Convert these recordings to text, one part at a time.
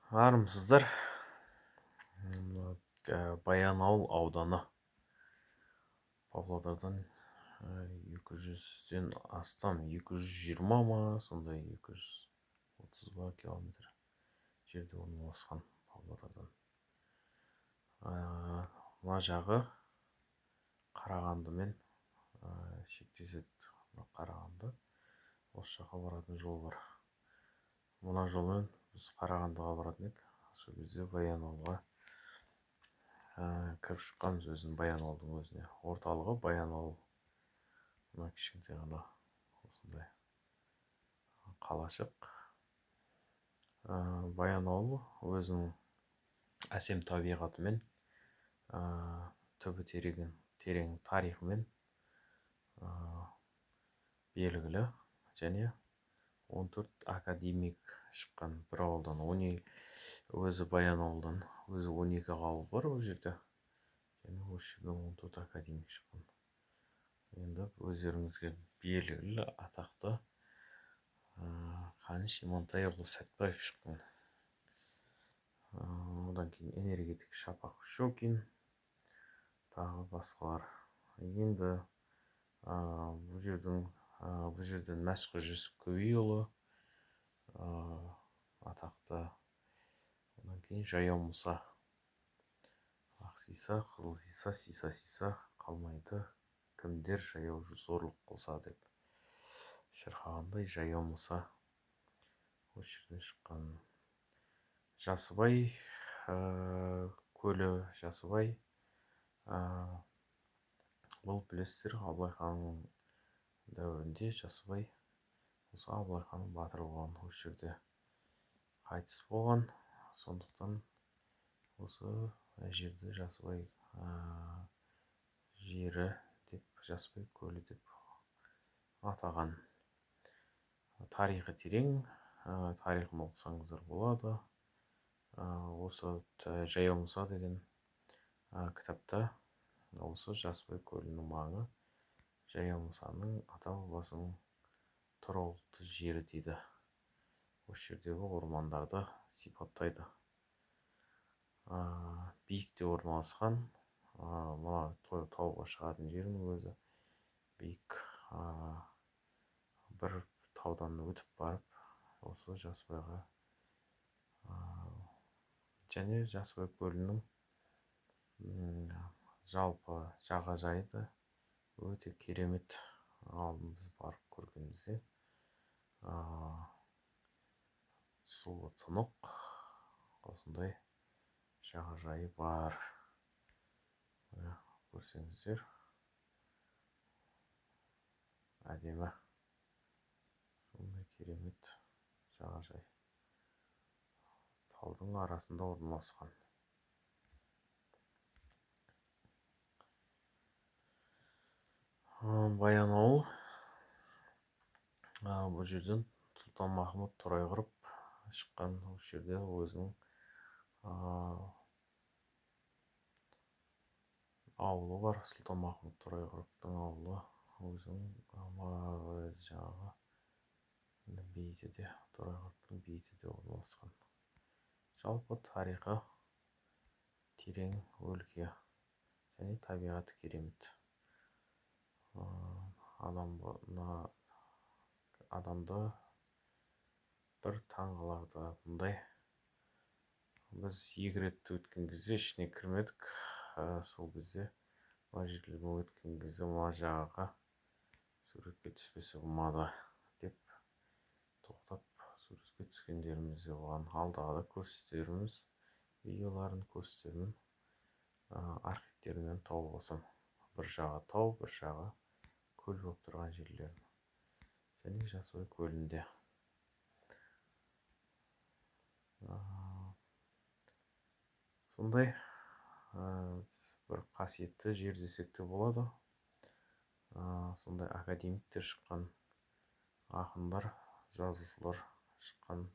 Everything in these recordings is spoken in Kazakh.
Армысыздар. Баянауыл ауданы Павлодардан 200-ден астам, 220 ма, сондай 230 ба километр жерде орналасқан Павлодардан. Мына жағы Қарағандымен шектеседі. Қарағанды. Осы жаққа баратын жол бар. Мына жолмен біз Қарағандыға баратын едік. Сол кезде Баянауылға кіріп шыққанбыз, өзінің Баянауылдың өзіне. Орталығы Баянауыл. Мына кішкентай ғана осындай қалашық. Баянауыл өзінің әсем табиғатымен, түбі терең тарихымен белгілі, және 14 академик шыққан бір ауылдан. Өзі Баянауылдан өзі 12 ауыл бар ол жерде. Және осы жерден 14 академик шыққан. Енді өздеріңізге белгілі атақты Қаныш Имантайұлы Сәтбаев шыққан. Одан кейін энергетик Шапақ Щекин, тағы басқалар. Енді бұл жерден Мәшһүр Жүсіпкөйұлы атақты. Одан кейін Жаяу Мұса. Ақ сиса, қызыл сиса, сиса қалмайды, кімдер жаяу зорлық қылса деп шырқағандай Жаяу Мұса осы жерден шыққан. Жасыбай көлі, Жасыбай бұл білесіздер, Абылай ханның дәуірінде Жасыбай осы Абылай ханның батыры болған, осы жерде қайтыс болған. Сондықтан осы жерді Жасыбай жері деп, Жасыбай көлі деп атаған. Тарихы терең, тарихын оқысаңыздар болады. Осы Жаяу Мұса деген кітапта осы Жасыбай көлінің маңы Жаяу Мұсаның ата-бабасының тұрғылықты жері дейді. Осы жердегі ормандарды сипаттайды. Биікте орналасқан, мына тауға шығатын жерінің өзі биік. Бір таудан өтіп барып, осы Жасыбайға және Жасыбай көлінің жалпы жағажайы да өте керемет. Біз барып көргенімізде суы тұнық, осындай жағажайы бар. Көрсеңіздер, әдемі, сондай керемет жағажай. Таудың арасында орналасқан. Баянауыл бұл жерден Сұлтанмахмұт Торайғыров шыққан. Осы жерде өзінің ауылы бар. Сұлтанмахмұт Торайғыровтың ауылы өзінің жаңағы бейітіде, Торайғыровтың бейітіде орналасқан. Жалпы тарихы терең өлке және табиғаты керемет. Адамды бір таңғалдыратындай. Біз 2 рет өткен кезде ішіне кірмедік. Сол кезде мына жерлерге өткен кезде мына жағаға суретке түспесе болмады деп тоқтап суретке түскендеріміз де болған. Алдағы да көрсетеріміз, видеоларын көрсетермін, архивтерінен тауып алсам. Бір жағы тау, бір жағы көл болып тұрған жерлерін. Және Жасыбай көлінде. Сондай бір қасиетті жер десек те болады. Сондай академиктер шыққан, ақындар, жазушылар шыққан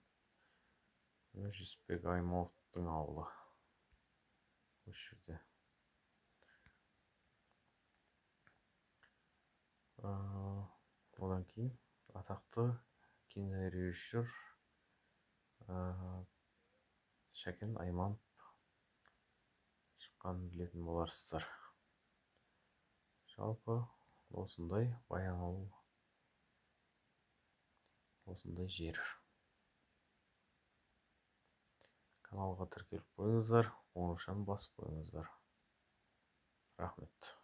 Жүсіпбек Аймауытовтың ауылы осы жерде. Одан кейін атақты кинорежиссер Шәкен Айманов шыққанын білетін боларсыздар. Жалпы осындай Баянауыл, осындай жер. Каналға тіркеліп қойыңыздар, қоңыраушаны басып қойыңыздар. Рахмет.